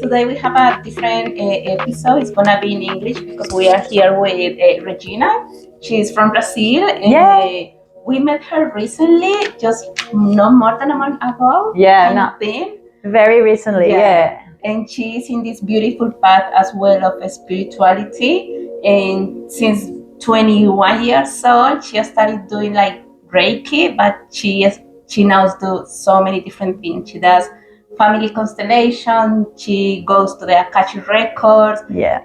today we have a different episode. It's gonna be in English because we are here with Regina. She's from Brazil. Yeah. We met her recently, just no more than a month ago. Yeah, kind no. of thing. Very recently, yeah. And she's in this beautiful path as well of spirituality. And since 21 years old, she has started doing like Reiki, but she now does so many different things. She does family constellation. She goes to the Akashic Records. Yeah.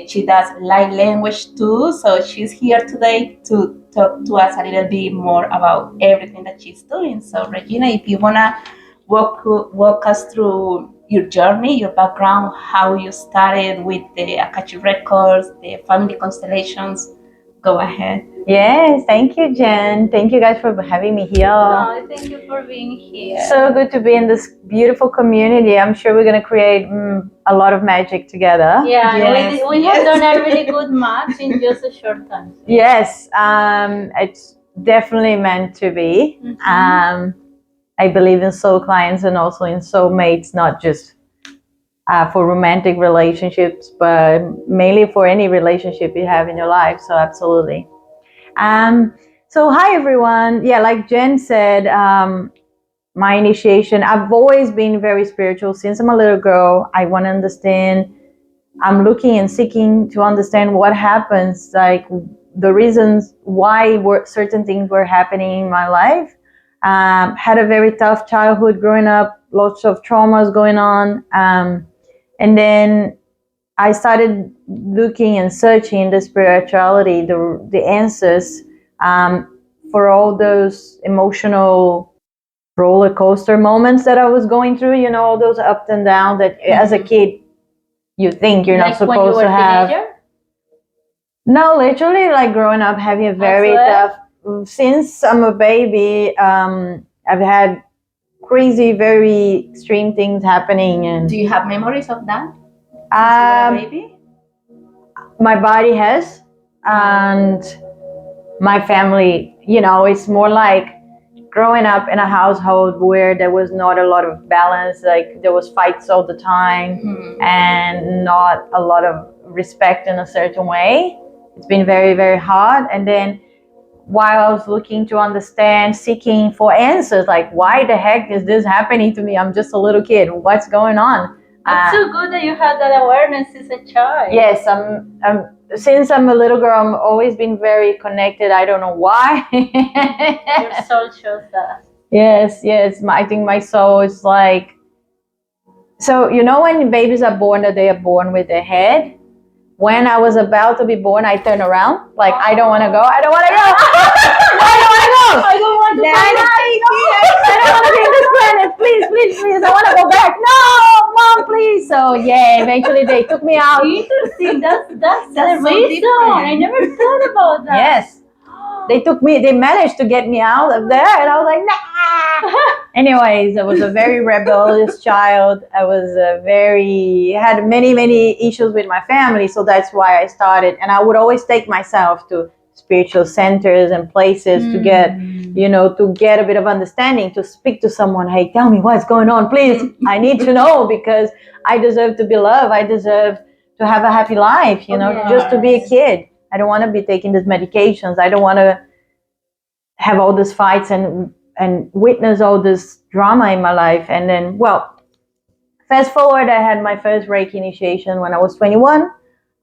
She does light language too. So she's here today to talk to us a little bit more about everything that she's doing. So Regina, if you wanna walk us through your journey, your background, how you started with the Akashic Records, the family constellations, go ahead. Yes, thank you, Jen. Thank you guys for having me here. No, thank you for being here. So good to be in this beautiful community. I'm sure we're going to create a lot of magic together. Yeah, Yes, we have done a really good match in just a short time. Yes, it's definitely meant to be. Mhm. I believe in soul clients and also in soulmates, not just for romantic relationships, but mainly for any relationship you have in your life. So absolutely. So hi everyone. Yeah, like Jen said, my initiation, I've always been very spiritual since I'm a little girl. I want to understand. I'm looking and seeking to understand what happens, like the reasons why certain things were happening in my life. Had a very tough childhood growing up, lots of traumas going on. And then I started looking and searching the spirituality, the answers for all those emotional roller coaster moments that I was going through, you know, all those ups and downs that as a kid you think you're not supposed to have. Teenager? No, literally like growing up having a very tough, since I'm a baby, I've had crazy, very extreme things happening. And do you have memories of that? Maybe my body has, and my family, you know, it's more like growing up in a household where there was not a lot of balance, like there was fights all the time and not a lot of respect in a certain way. It's been very, very hard. And then while I was looking to understand, seeking for answers, like why the heck is this happening to me? I'm just a little kid. What's going on? It's so good that you had that awareness as a child. Yes, since I'm a little girl, I've always been very connected. I don't know why. Your soul shows that. Yes. I think my soul is like, so you know when babies are born, that they are born with their head. When I was about to be born, I turned around, like I don't want to go. I don't want to go. I don't want to go. I don't want to I don't want to be on this planet. Please. I want to go back. No, Mom, please. So yeah, eventually they took me out. Interesting. That's the so reason. different. I never thought about that. Yes. They managed to get me out of there, and I was like, nah. Anyways, I was a very rebellious child. I was had many issues with my family, so that's why I started. And I would always take myself to spiritual centers and places to get, to get a bit of understanding, to speak to someone. Hey, tell me what's going on, please. I need to know because I deserve to be loved. I deserve to have a happy life, just to be a kid. I don't want to be taking these medications. I don't want to have all these fights and witness all this drama in my life. And then, fast forward, I had my first Reiki initiation when I was 21.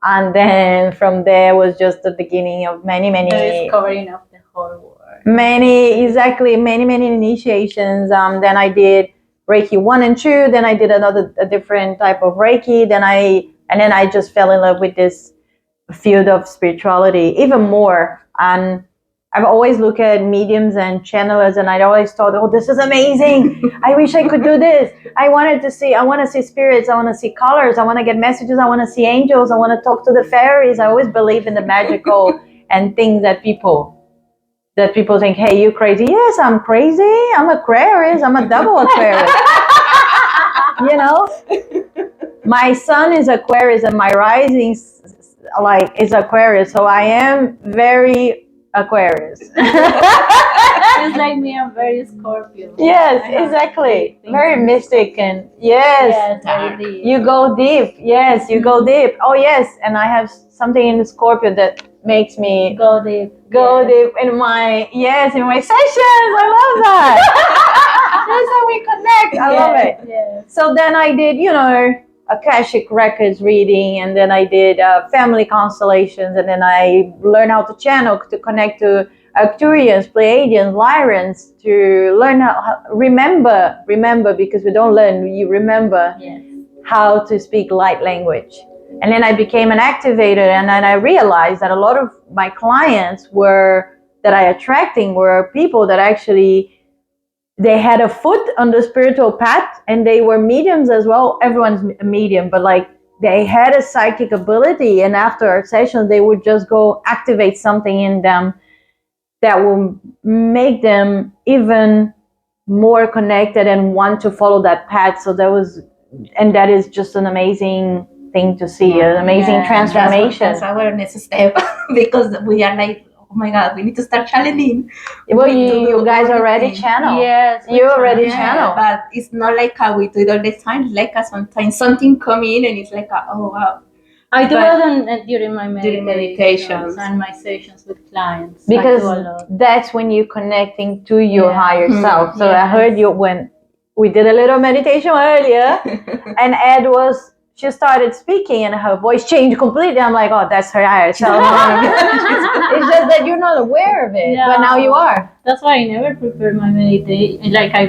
And then from there was just the beginning of many The discovering of the whole world. Many initiations. Then I did Reiki 1 and 2. Then I did a different type of Reiki. Then I just fell in love with this field of spirituality even more. And I've always looked at mediums and channelers, and I always thought, oh, this is amazing. I wish I could do this. I want to see spirits. I want to see colors. I want to get messages. I want to see angels. I want to talk to the fairies. I always believe in the magical and things that people think, hey, you crazy. Yes, I'm crazy. I'm Aquarius. I'm a double Aquarius. My sun is Aquarius and my rising is Aquarius. So I am very Aquarius. She's like me, I'm very Scorpio. Yes, I have exactly. things Very in mystic Scorpio. and yes. Yes, very Dark. deep. You go deep. Yes, you go deep. Oh yes, and I have something in the Scorpio that makes me Go deep. go Yes. deep in my sessions. I love that. That's how we connect. I love it. Yes. So then I did, Akashic Records reading, and then I did Family Constellations, and then I learned how to channel to connect to Arcturians, Pleiadians, Lyrans, to learn how remember, because we don't learn, you remember Yes. how to speak light language. And then I became an activator, and then I realized that a lot of my clients that I attracting were people that actually they had a foot on the spiritual path, and they were mediums as well. Everyone's a medium, but like they had a psychic ability, and after our sessions they would just go activate something in them that will make them even more connected and want to follow that path. So that is just an amazing thing to see, an amazing transformation. That's awareness step because we are like, oh my God, we need to start channeling. Well, We need to do you guys already everything. channel. Yes. You already Yeah, channel. but it's not like how we do it all the time. It's like sometimes something come in and it's like, oh wow. I do But it during my during meditations meditations. and my sessions with clients. Because I do a lot. that's when you're connecting to your Yeah. higher self. So I Yes. heard you when we did a little meditation earlier, and she started speaking and her voice changed completely. I'm like, oh, that's her higher self. It's just that you're not aware of it, but now you are. That's why I never prepare my meditation. Like I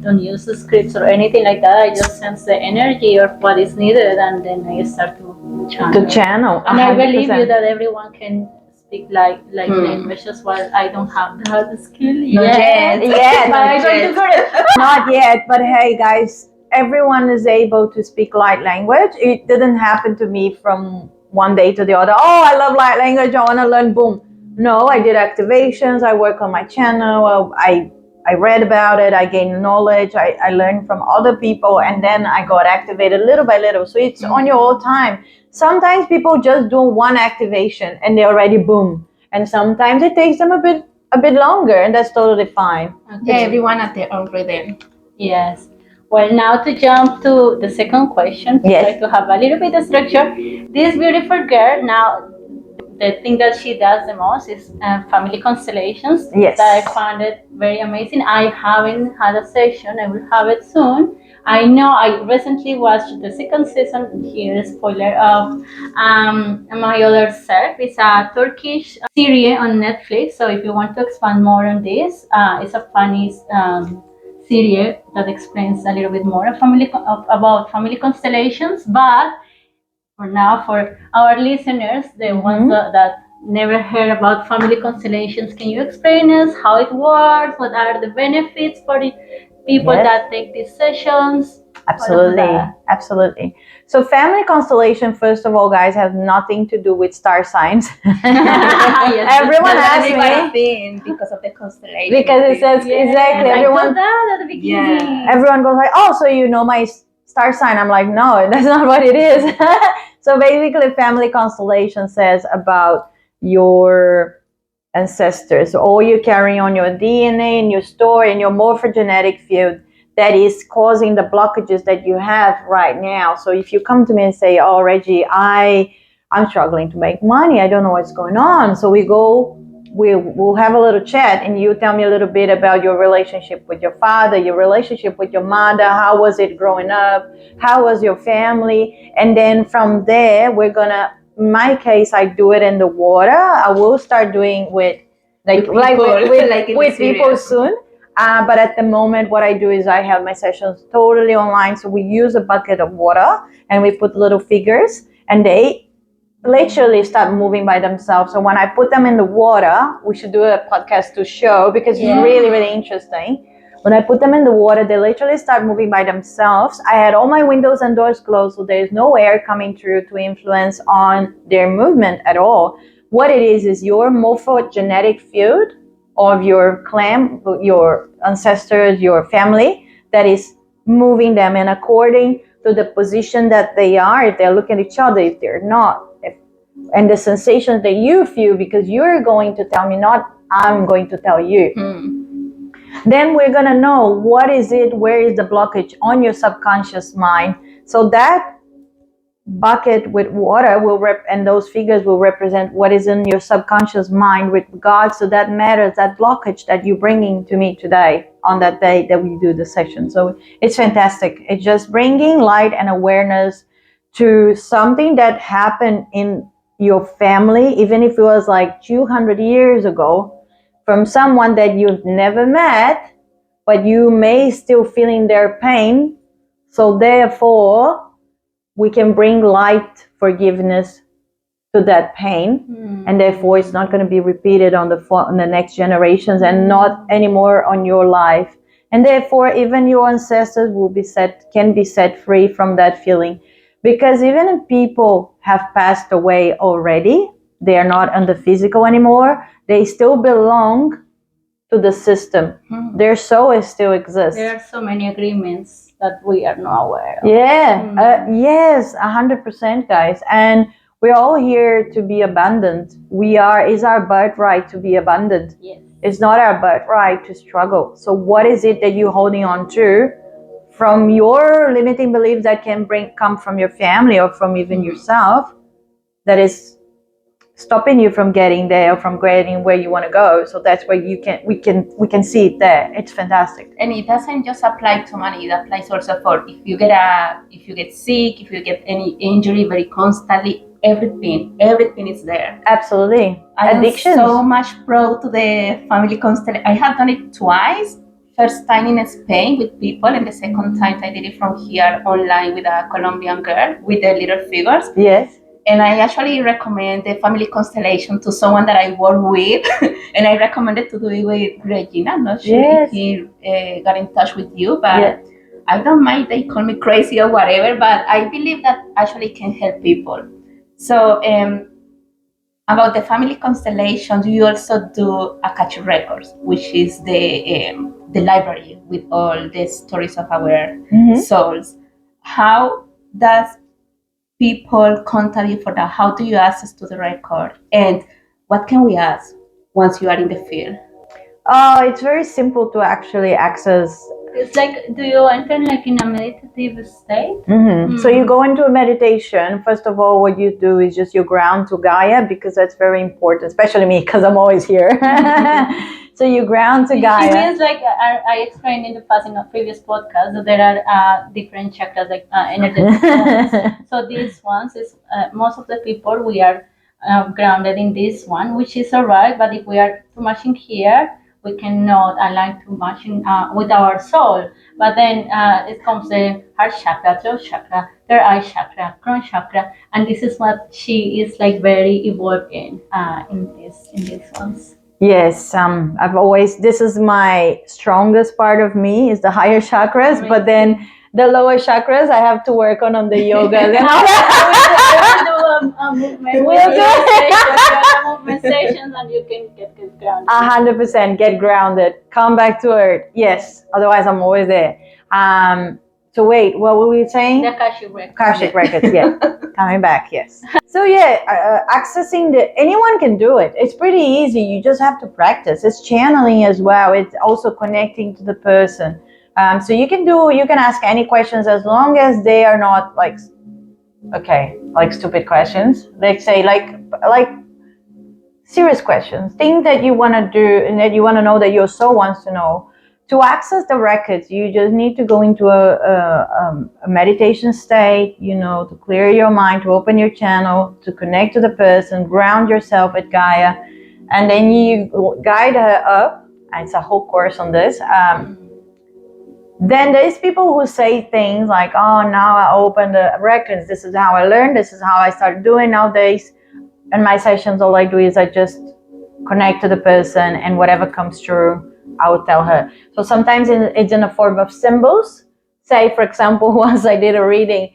don't use the scripts or anything like that. I just sense the energy of what is needed, and then I start to channel. To channel. And I believe 100%. you that everyone can speak like language as well. I don't have the skill yet. Yet. But I'm going to get it. Not yet, but hey guys, everyone is able to speak light language. It didn't happen to me from one day to the other. Oh, I love light language, I want to learn, boom. No, I did activations, I work on my channel, I read about it, I gained knowledge, I learned from other people, and then I got activated little by little. So it's on your own time. Sometimes people just do one activation and they already boom. And sometimes it takes them a bit longer, and that's totally fine. Okay. Yeah, everyone at their own rhythm. Yes. Well, now to jump to the second question, Yes. try to have a little bit of structure. This beautiful girl, now, the thing that she does the most is family constellations. Yes. That I found it very amazing. I haven't had a session. I will have it soon. I know I recently watched the second season. Here, spoiler of My Other Self. It's a Turkish series on Netflix. So if you want to expand more on this, it's a funny series that explains a little bit more about family constellations. But for now, for our listeners, the ones that never heard about family constellations, can you explain us how it works? What are the benefits for the people that take these sessions? Absolutely. So family constellation, first of all, guys, has nothing to do with star signs. Everyone asks me because of the constellation. Because it says exactly everyone. I thought that at the beginning. Yeah. Everyone goes like, oh, so you know my star sign? I'm like, no, that's not what it is. So basically, family constellation says about your ancestors, all you carry on your DNA in your story, in your morphogenetic field, that is causing the blockages that you have right now. So if you come to me and say, oh, Reggie, I'm struggling to make money, I don't know what's going on. So we'll have a little chat, and you tell me a little bit about your relationship with your father, your relationship with your mother, how was it growing up, how was your family, and then from there, in my case, I do it in the water. I will start doing with people soon. But at the moment, what I do is I have my sessions totally online. So we use a bucket of water and we put little figures, and they literally start moving by themselves. So when I put them in the water, we should do a podcast to show, because it's really, really interesting. When I put them in the water, they literally start moving by themselves. I had all my windows and doors closed, so there's no air coming through to influence on their movement at all. What it is your morphogenetic field of your clan, your ancestors, your family, that is moving them, and according to the position that they are, if they're looking at each other, if they're not, and the sensations that you feel, because you're going to tell me, not I'm going to tell you. Then we're going to know what is it, where is the blockage on your subconscious mind. So that bucket with water and those figures will represent what is in your subconscious mind with regards to that matters, that blockage that you're bringing to me today on that day that we do the session. So it's fantastic. It's just bringing light and awareness to something that happened in your family, even if it was like 200 years ago, from someone that you've never met, but you may still feeling their pain. So therefore, we can bring light, forgiveness to that pain, and therefore it's not going to be repeated on the next generations, and not anymore on your life. And therefore, even your ancestors can be set free from that feeling, because even if people have passed away already, they are not on the physical anymore. They still belong to the system. Their soul still exists. There are so many agreements that we are not aware of. Yeah, yes, 100%, guys. And we're all here to be abundant. It's our birthright to be abundant. Yes. It's not our birthright to struggle. So what is it that you're holding on to from your limiting beliefs that can come from your family or from even yourself, that is stopping you from getting there or from getting where you want to go? So that's where we can see it there. It's fantastic. And it doesn't just apply to money. It applies also for if you get sick, if you get any injury very constantly. Everything is there. Absolutely. Addictions. I'm so much proud to the family constellation. I have done it twice. First time in Spain with people, and the second time I did it from here online with a Colombian girl with the little figures. Yes. And I actually recommend the family constellation to someone that I work with, and I recommended to do it with Regina. I'm not sure if he got in touch with you, but I don't mind they call me crazy or whatever, but I believe that actually can help people. So about the family constellations, you also do Akashic Records, which is the library with all the stories of our souls. How does people contact you for that? How do you access to the record? And what can we ask once you are in the field? It's very simple to actually access. It's like, do you enter like in a meditative state? So you go into a meditation. First of all, what you do is just you ground to Gaia, because that's very important, especially me, because I'm always here. So you ground to Gaia. It means, like I explained in the past in a previous podcast, that there are different chakras, like energetic chakras. So these ones is most of the people we are grounded in this one, which is alright. But if we are too much in here, we cannot align too much with our soul. But then it comes the heart chakra, throat chakra, third eye chakra, crown chakra, and this is what she is like very evolved in these ones. Yes, this is my strongest part of me, is the higher chakras. Amazing. But then the lower chakras I have to work on the yoga. Then we'll do movement sessions, and you can get grounded. 100% get grounded. Come back to earth. Yes. Otherwise, I'm always there. So wait, what were we saying? The Akashic Records. Akashic Records, yeah. Coming back, yes. So accessing anyone can do it. It's pretty easy. You just have to practice. It's channeling as well. It's also connecting to the person. So you can ask any questions, as long as they are not like stupid questions. Like say like serious questions, things that you want to do and that you want to know, that your soul wants to know. To access the records, you just need to go into a meditation state, to clear your mind, to open your channel, to connect to the person, ground yourself at Gaia, and then you guide her up. And it's a whole course on this. Then there's people who say things like, oh, now I open the records, this is how I learned, this is how I started doing nowadays. In my sessions, all I do is I just connect to the person, and whatever comes through, I will tell her. So sometimes it's in a form of symbols. Say, for example, once I did a reading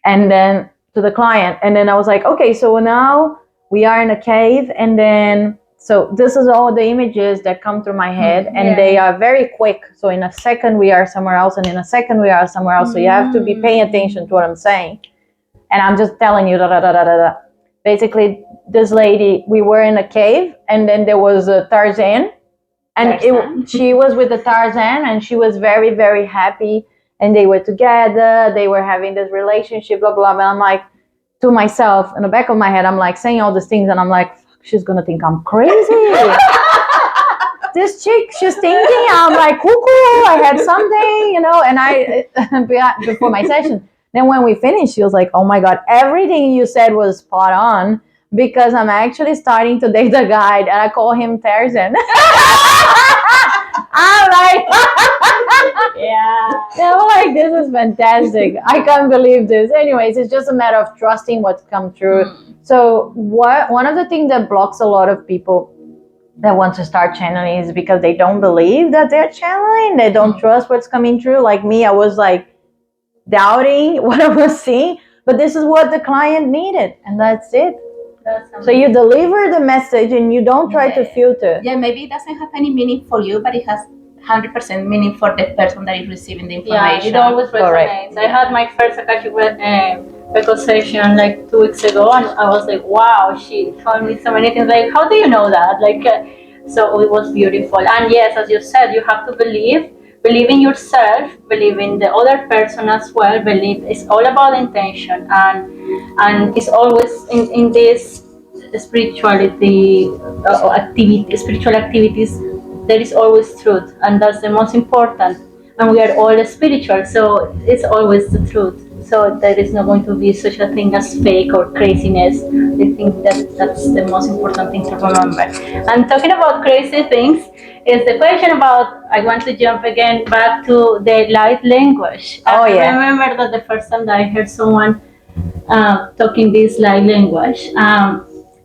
and then to the client, and then I was like, okay, so now we are in a cave, and then so this is all the images that come through my head, and they are very quick. So in a second we are somewhere else, and in a second we are somewhere else. So you have to be paying attention to what I'm saying, and I'm just telling you da da da da da da. basically this lady, we were in a cave, and then there was a Tarzan, and she was with the Tarzan, and she was very, very happy, and they were together, they were having this relationship, blah blah. And I'm like, to myself, in the back of my head, I'm like saying all these things, and I'm like, she's gonna think I'm crazy. This chick, she's thinking I'm like cuckoo. I had something, and I before my session. Then when we finished, she was like, "Oh my god, everything you said was spot on." Because I'm actually starting to date the guy, and I call him Tarzan. I'm like, yeah, I'm like, this is fantastic. I can't believe this. Anyways, it's just a matter of trusting what's come true. So one of the things that blocks a lot of people that want to start channeling is because they don't believe that they're channeling. They don't trust what's coming true. Like me, I was like doubting what I was seeing, but this is what the client needed, and that's it. So you deliver the message and you don't try to filter. Yeah, maybe it doesn't have any meaning for you, but it has 100% meaning for the person that is receiving the information. Yeah, it always resonates. I had my first Akashic Record session like 2 weeks ago, and I was like, wow, she told me so many things. Like, how do you know that? Like, so it was beautiful. And yes, as you said, you have to believe in yourself, believe in the other person as well. Believe it's all about intention, and it's always in this spirituality spiritual activities. There is always truth, and that's the most important. And we are all spiritual, so it's always the truth. So there is not going to be such a thing as fake or craziness. I think that's the most important thing to remember. And talking about crazy things is the question about, I want to jump again back to the light language. I remember that the first time that I heard someone talking this light language, I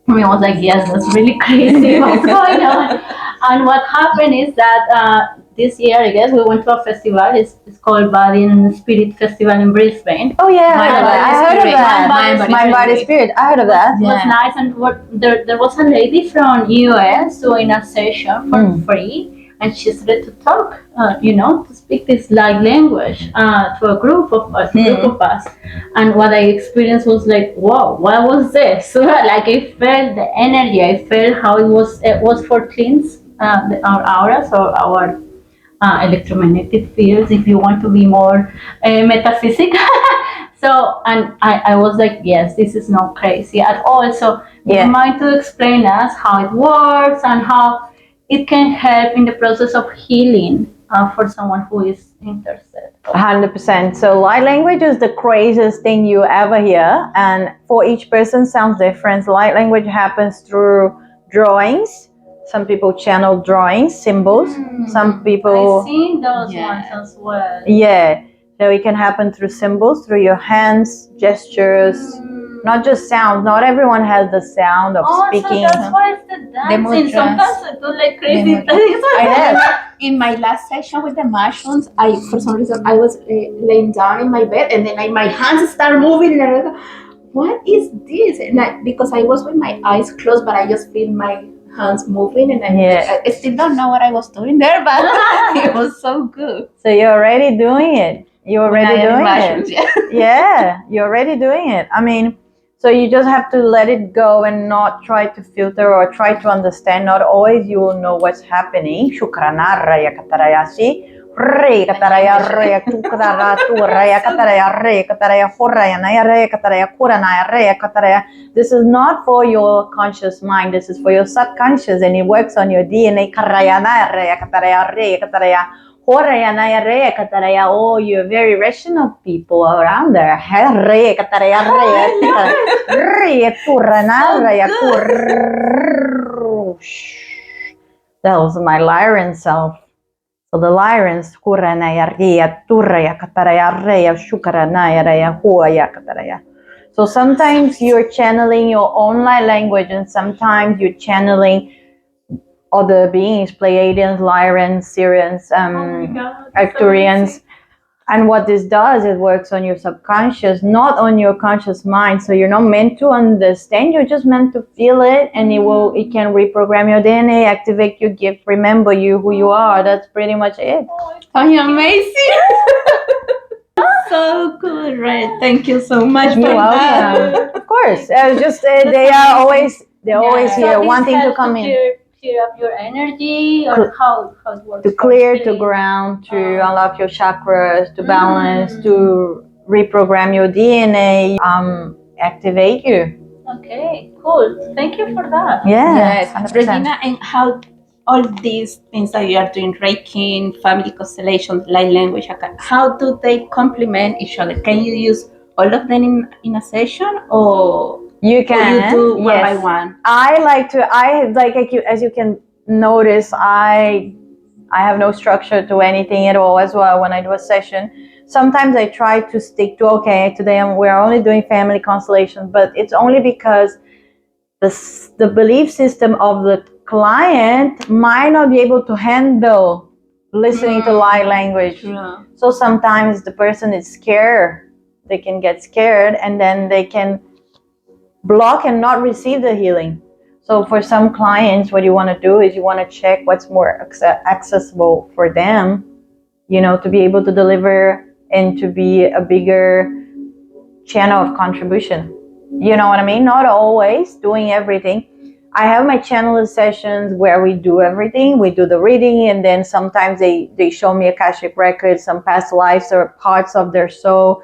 was like, yes, that's really crazy. What's going on? And what happened is that this year, I guess, we went to a festival. It's called Body and Spirit Festival in Brisbane. Oh yeah, I heard of that. Mind, Body, Spirit. I heard of that. It was nice, and there was a lady from US doing a session for free, and she started to talk, to speak this light language to a group of us. And what I experienced was like, wow, what was this? Like, I felt the energy. I felt how it was for cleanse our auras or our electromagnetic fields, if you want to be more metaphysical. So, and I was like, yes, this is not crazy at all. So, would you mind to explain us how it works and how it can help in the process of healing for someone who is interested? 100%. So light language is the craziest thing you ever hear, and for each person sounds different. Light language happens through drawings. Some people channel drawings, symbols. Some people... I've seen those ones as well. Yeah. So it can happen through symbols, through your hands, gestures, not just sounds. Not everyone has the sound of speaking. So that's why it's the dancing. Sometimes I do like crazy things. I know. In my last session with the mushrooms, for some reason, I was laying down in my bed, and then my hands start moving, and I was like, what is this? And because I was with my eyes closed, but I just feel my hands moving, and I still don't know what I was doing there, but it was so good. So you're already doing it. You're already doing it. Yeah, you're already doing it. I mean, so you just have to let it go and not try to filter or try to understand. Not always you will know what's happening. Shukrana raya kataraya si re kataraya raya tukrara tu raya kataraya re kataraya horaya naya re kataraya kuranaya re kataraya. This is not for your conscious mind. This is for your subconscious, and it works on your DNA. Karaya naya re kataraya re kataraya. Oh, you're very rational people around there. That was my Lyran self. So the Lyrans, so sometimes you're channeling your own light language, and sometimes you're channeling other beings, Pleiadians, Lyrans, Syrians, Arcturians. And what this does, it works on your subconscious, not on your conscious mind. So you're not meant to understand, you're just meant to feel it, and it can reprogram your DNA, activate your gift, remember you, who you are. That's pretty much it. Oh, you're amazing. So good, Red. Thank you so much for that. Of course. Just That's they are amazing. they're always So here this wanting to helps come in. clear up your energy, or how it works To for clear, to healing? ground, to Oh. unlock your chakras, to balance, to reprogram your DNA, activate you. Okay, cool. Thank you for that. Yeah, Yes, 100%. Regina, and how all these things that you are doing, Reiki, family constellations, light language, how do they complement each other? Can you use all of them in a session, or You can, or you do one by yes. one? I like as you can notice, I have no structure to anything at all as well when I do a session. Sometimes I try to stick to, okay, today we're only doing family constellations, but it's only because the belief system of the client might not be able to handle listening to light language. True. So sometimes the person is scared. They can get scared, and then they can block and not receive the healing. So for some clients, what you want to do is you want to check what's more accessible for them, to be able to deliver and to be a bigger channel of contribution. You know what I mean? Not always doing everything. I have my channeling sessions where we do everything. We do the reading, and then sometimes they show me Akashic Records, some past lives or parts of their soul,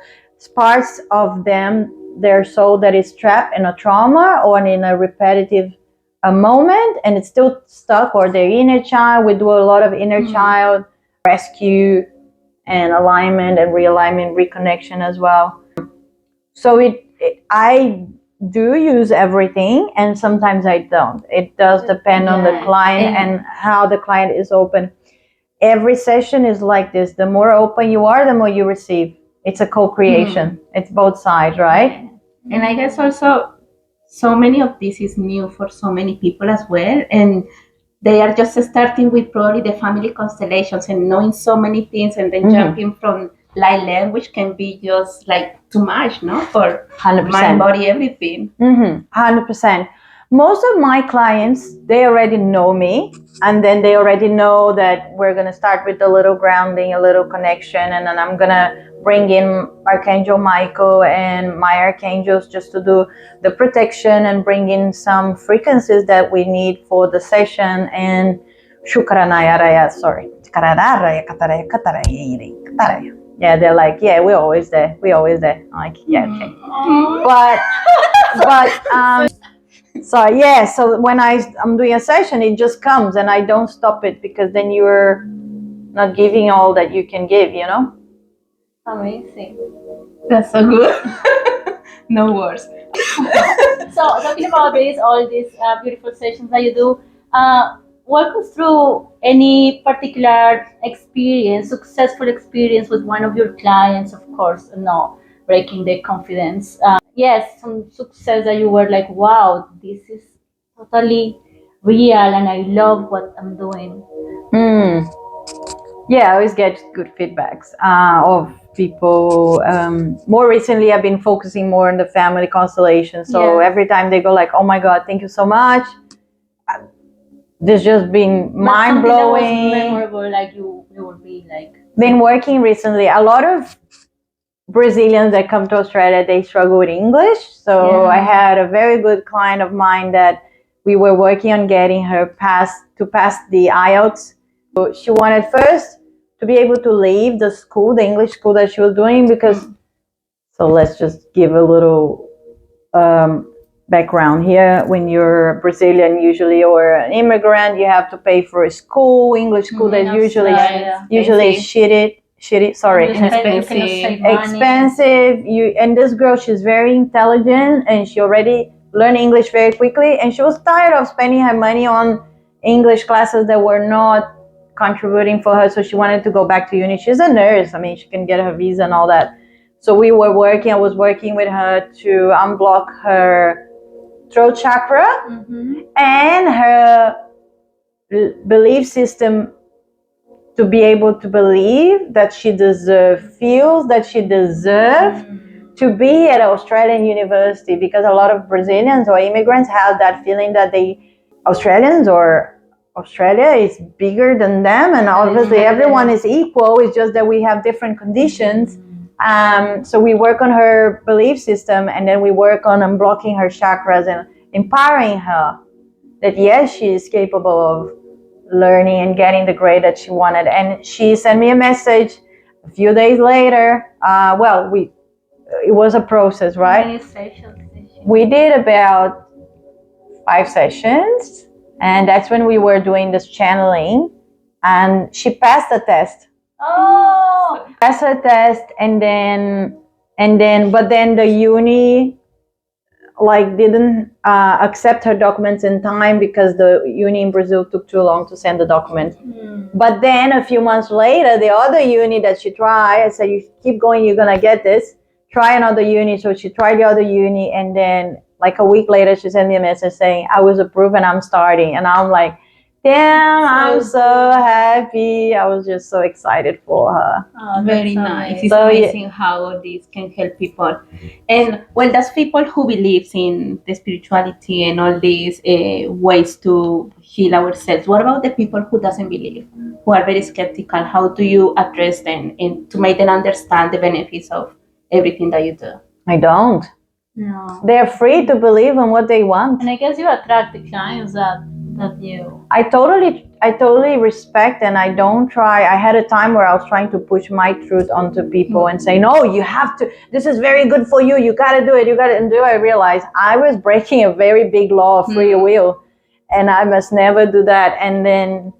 parts of their soul that is trapped in a trauma or in a repetitive moment, and it's still stuck, or their inner child. We do a lot of inner child rescue and alignment and realignment, reconnection as well. So I do use everything, and sometimes I don't. It does depend on the client and how the client is open. Every session is like this. The more open you are, the more you receive. It's a co-creation. It's both sides, right? And I guess also so many of this is new for so many people as well, and they are just starting with probably the family constellations and knowing so many things, and then jumping from light language can be just like too much, no? For 100%. mind, body, everything. 100%. Most of my clients, they already know me, and then they already know that we're going to start with a little grounding, a little connection, and then I'm going to bring in Archangel Michael and my archangels just to do the protection and bring in some frequencies that we need for the session. And yeah, they're like, yeah, we're always there. I'm like, yeah, okay. But so yeah, so when I'm doing a session, it just comes, and I don't stop it, because then you're not giving all that you can give, Amazing. That's so good. No words. So talking about all these beautiful sessions that you do, walk us through any particular experience, successful experience with one of your clients, of course, no, breaking their confidence. Yes, some success that you were like, wow, this is totally real, and I love what I'm doing. Yeah, I always get good feedbacks of people. More recently, I've been focusing more on the family constellation. So every time they go like, oh my God, thank you so much. This just been mind blowing. Memorable, like you would be like. Been working recently. A lot of Brazilians that come to Australia, they struggle with English. So I had a very good client of mine that we were working on getting her pass the IELTS. So she wanted first to be able to leave the school, the English school that she was doing, because, so let's just give a little background here. When you're Brazilian usually, or an immigrant, you have to pay for a school, English school that usually shitty, sorry, expensive. And this girl, she's very intelligent, and she already learned English very quickly, and she was tired of spending her money on English classes that were not contributing for her. So she wanted to go back to uni. She's a nurse. I mean, she can get her visa and all that. So I was working with her to unblock her throat chakra and her belief system, to be able to believe that she feels that she deserves to be at Australian university, because a lot of Brazilians or immigrants have that feeling that Australians or Australia is bigger than them, and obviously everyone is equal. It's just that we have different conditions So we work on her belief system, and then we work on unblocking her chakras and empowering her that yes, she is capable of learning and getting the grade that she wanted. And she sent me a message a few days later. It was a process, right? Many sessions. We did about 5 sessions, and that's when we were doing this channeling, and she passed the test. Oh, Passed her test, but then the uni like didn't accept her documents in time because the uni in Brazil took too long to send the documents. But then a few months later, the other uni that she tried, I said, you keep going, you're gonna get this. Try another uni. So she tried the other uni, and then like a week later, she sent me a message saying, I was approved and I'm starting. And I'm like, damn, I'm so happy. I was just so excited for her. oh, Very that's nice. amazing. It's So, amazing how this can help people. And well, that's people who believes in the spirituality and all these ways to heal ourselves. What about the people who doesn't believe, who are very skeptical? How do you address them and to make them understand the benefits of everything that you do? I don't. No. They're free to believe in what they want. And I guess you attract the clients that you. I totally respect, and I don't try. I had a time where I was trying to push my truth onto people and say, no, you have to, this is very good for you. You got to do it. You got to do it. I realized I was breaking a very big law of free will, and I must never do that. And then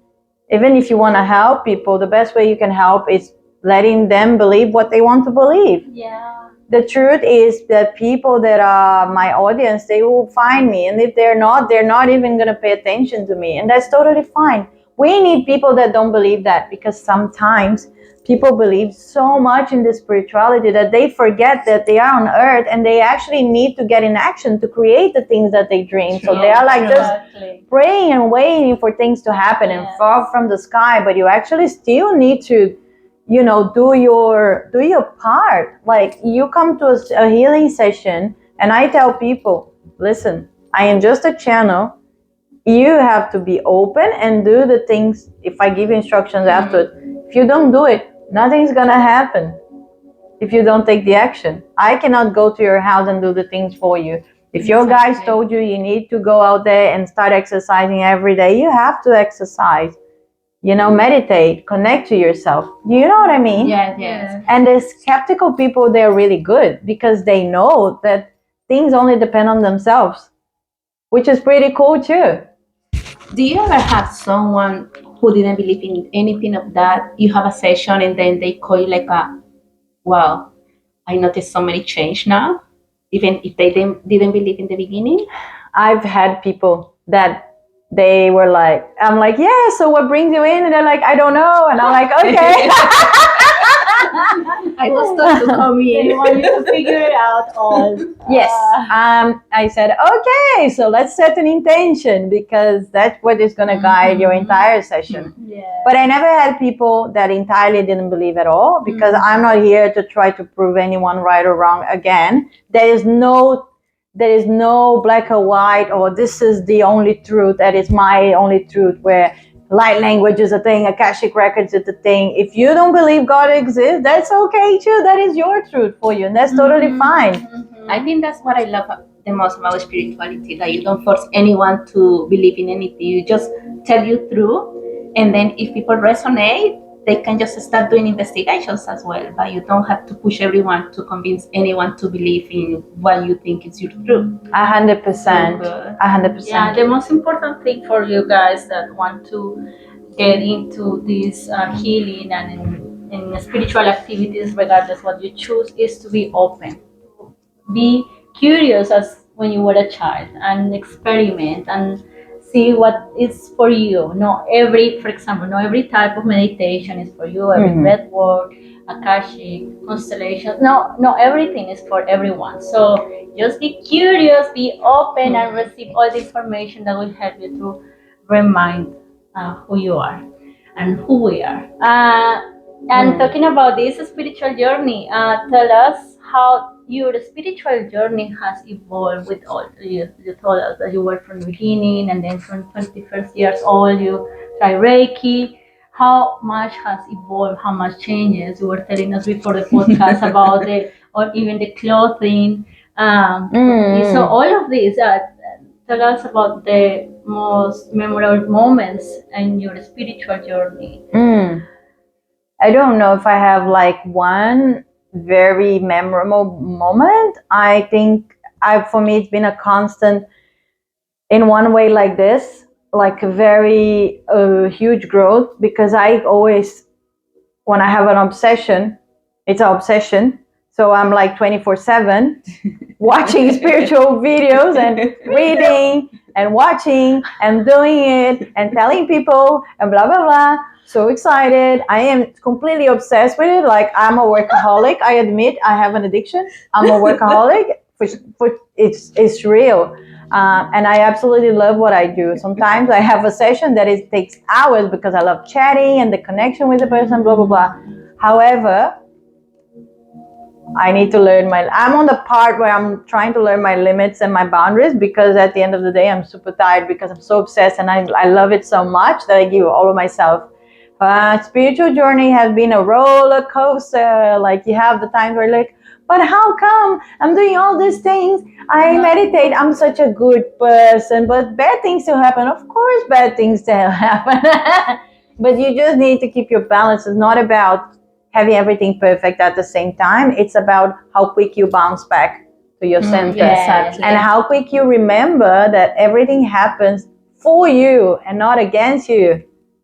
even if you want to help people, the best way you can help is letting them believe what they want to believe. Yeah. The truth is that people that are my audience, they will find me. And if they're not even going to pay attention to me. And that's totally fine. We need people that don't believe that, because sometimes people believe so much in the spirituality that they forget that they are on earth and they actually need to get in action to create the things that they dream. So they are like just praying and waiting for things to happen and fall from the sky. But you actually still need to do your part. Like, you come to a healing session, and I tell people, listen, I am just a channel. You have to be open and do the things. If I give instructions afterwards, if you don't do it, nothing's gonna happen. If you don't take the action, I cannot go to your house and do the things for you. If your guys told you need to go out there and start exercising every day, you have to exercise. Meditate, connect to yourself. Do you know what I mean? Yes. And the skeptical people, they're really good because they know that things only depend on themselves, which is pretty cool too. Do you ever have someone who didn't believe in anything of that? You have a session and then they call you like wow, I noticed so many change now, even if they didn't believe in the beginning? I've had people that they were like, I'm like, yeah, so what brings you in? And they're like, I don't know. And I'm like, okay. I was told to come in. They want you to figure it out all. Yes. I said, okay, so let's set an intention, because that's what is going to guide your entire session. Yeah. But I never had people that entirely didn't believe at all, because I'm not here to try to prove anyone right or wrong. Again, there is no black or white, or this is the only truth, that is my only truth, where light language is a thing, Akashic Records is a thing. If you don't believe God exists, that's okay too. That is your truth for you, and that's totally fine. I think that's what I love the most about spirituality, that you don't force anyone to believe in anything. You just tell you through, and then if people resonate, they can just start doing investigations as well. But you don't have to push everyone to convince anyone to believe in what you think is your truth. 100%. 100%. Yeah, the most important thing for you guys that want to get into this healing and in spiritual activities, regardless what you choose, is to be open. Be curious as when you were a child, and experiment and see what is for you. Not every type of meditation is for you. Every breath work, Akashic, constellations. No, everything is for everyone. So just be curious, be open, and receive all the information that will help you to remind who you are and who we are. And talking about this spiritual journey, tell us how your spiritual journey has evolved with all. You told us that you were from the beginning, and then from 21st years old you try Reiki. how much has evolved, how much changes. You were telling us before the podcast about it, or even the clothing. So all of these, tell us about the most memorable moments in your spiritual journey. I don't know if I have like one very memorable moment. I think for me, it's been a constant in one way like this, like a very huge growth, because I always, when I have an obsession, it's an obsession. So I'm like 24/7 watching spiritual videos and reading and watching and doing it and telling people and blah, blah, blah. So excited. I am completely obsessed with it. Like, I'm a workaholic. I admit I have an addiction. I'm a workaholic. It's real. And I absolutely love what I do. Sometimes I have a session that it takes hours because I love chatting and the connection with the person, blah, blah, blah. However, I need to learn I'm on the part where I'm trying to learn my limits and my boundaries, because at the end of the day, I'm super tired because I'm so obsessed and I love it so much that I give all of myself. Spiritual journey has been a roller coaster. Like, you have the times where you're like, but how come I'm doing all these things? I meditate. I'm such a good person, but bad things still happen. Of course, bad things still happen. But you just need to keep your balance. It's not about having everything perfect at the same time. It's about how quick you bounce back to your center. Yes. And how quick you remember that everything happens for you and not against you.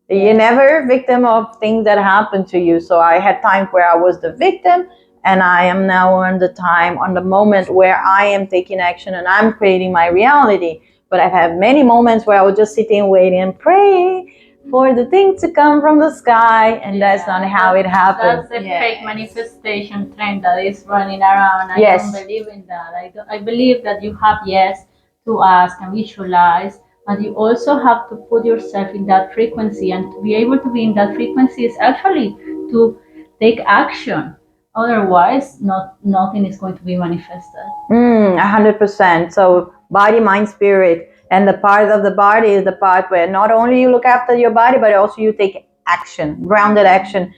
You're never a victim of things that happen to you. So I had times where I was the victim, and I am now on the moment where I am taking action and I'm creating my reality. But I've had many moments where I was just sitting, waiting, and praying for the things to come from the sky, and that's not how it happens. That's the fake manifestation trend that is running around. I don't believe in that. I believe that you have, to ask and visualize, but you also have to put yourself in that frequency, and to be able to be in that frequency is actually to take action. Otherwise, nothing is going to be manifested. 100%. So body, mind, spirit. And the part of the body is the part where not only you look after your body, but also you take action, grounded action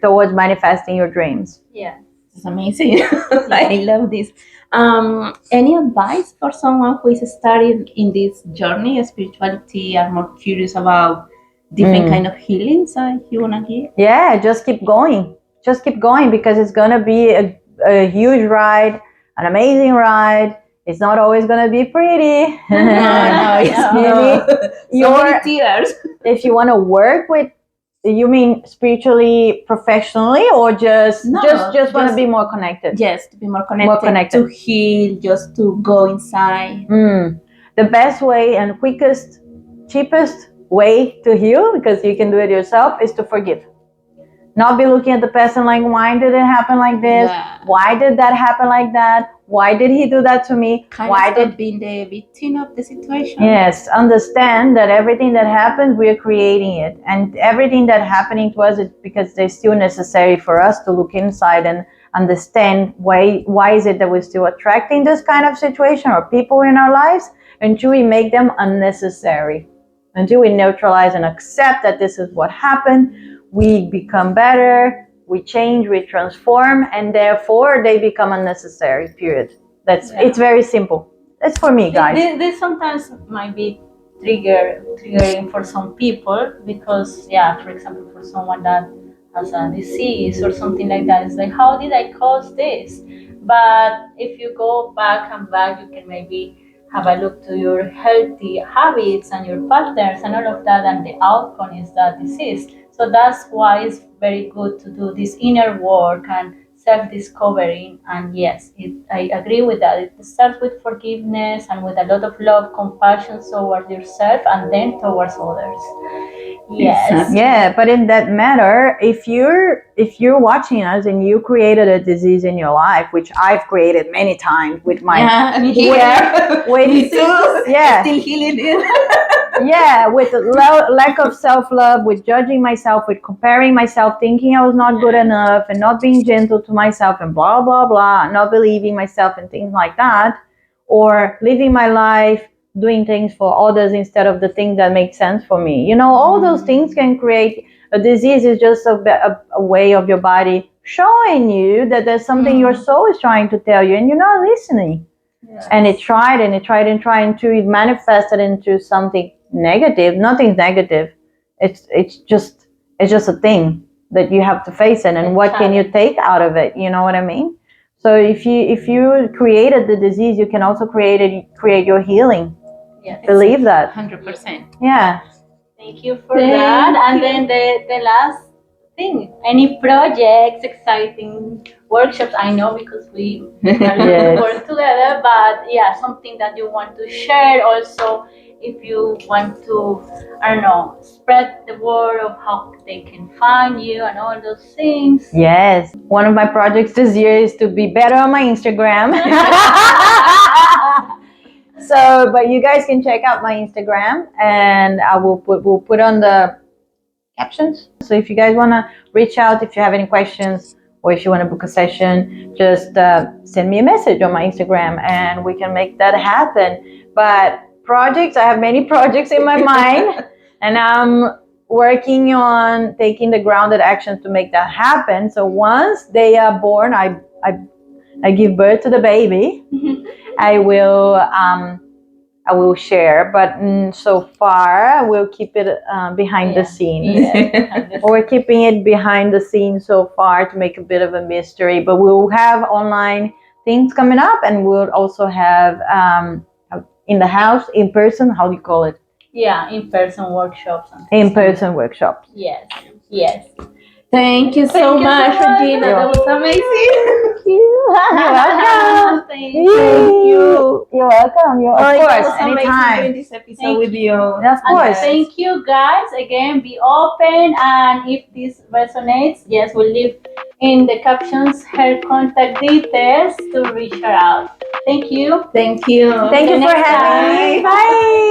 towards manifesting your dreams. Yeah. It's amazing. I love this. Any advice for someone who is starting in this journey of spirituality and more curious about different kind of healings you want to give? Yeah, just keep going. Just keep going, because it's going to be a huge ride, an amazing ride. It's not always going to be pretty. No, it's not. So many tears. If you want to work with, you mean spiritually, professionally, or just want to be more connected? Yes, to be more connected. To heal, just to go inside. The best way and quickest, cheapest way to heal, because you can do it yourself, is to forgive. Not be looking at the person like, why did it happen like this? Yeah. Why did that happen like that? Why did he do that to me? Why did being the victim of the situation? Yes, understand that everything that happens, we are creating it. And everything that's happening to us is because they're still necessary for us to look inside and understand why is it that we're still attracting this kind of situation or people in our lives, until we make them unnecessary. Until we neutralize and accept that this is what happened. We become better, we change, we transform, and therefore they become unnecessary, period. It's very simple. That's for me, guys. This sometimes might be triggering for some people, because, for example, for someone that has a disease or something like that, it's like, how did I cause this? But if you go back, you can maybe have a look to your healthy habits and your patterns and all of that, and the outcome is that disease. So that's why it's very good to do this inner work and self-discovering. And yes, I agree with that. It starts with forgiveness and with a lot of love, compassion towards yourself and then towards others. Yes. Yeah, but in that matter, if you're watching us and you created a disease in your life, which I've created many times with my still healing it. Yeah, with lack of self-love, with judging myself, with comparing myself, thinking I was not good enough, and not being gentle to myself, and blah blah blah, not believing myself and things like that, or living my life doing things for others instead of the things that make sense for me. All those things can create A disease is just a way of your body showing you that there's something your soul is trying to tell you and you're not listening. Yes. And it tried and tried until it manifested into something negative. Nothing's negative. It's just a thing that you have to face it, and what can you take out of it? You know what I mean? So if you created the disease, you can also create your healing. Yes. Believe that. 100%. Yeah. Thank you for that. And then the last thing, any projects, exciting workshops? I know because we Yes. work together, but yeah, something that you want to share also. If you want to, I don't know, spread the word of how they can find you and all those things. Yes. One of my projects this year is to be better on my Instagram. So, but you guys can check out my Instagram, and we'll put on the captions. So if you guys want to reach out, if you have any questions, or if you want to book a session, just send me a message on my Instagram, and we can make that happen. But projects, I have many projects in my mind, and I'm working on taking the grounded actions to make that happen. So once they are born, I give birth to the baby. I will share, but so far we'll keep it behind the scenes. Yeah. We're keeping it behind the scenes so far to make a bit of a mystery, but we'll have online things coming up, and we'll also have in the house, in person, how do you call it? Yeah, in-person workshops. In-person workshops. Yes, yes. Thank you so much, Regina. That was amazing. Thank you. You're welcome. Thank you. You're welcome. Of That course, was amazing anytime. doing this episode Thank with you. Of course. Thank you guys again. Be open, and if this resonates, yes, we'll leave in the captions her contact details to reach her out. Thank you. Thank you. Thank you for next having me. time. Bye.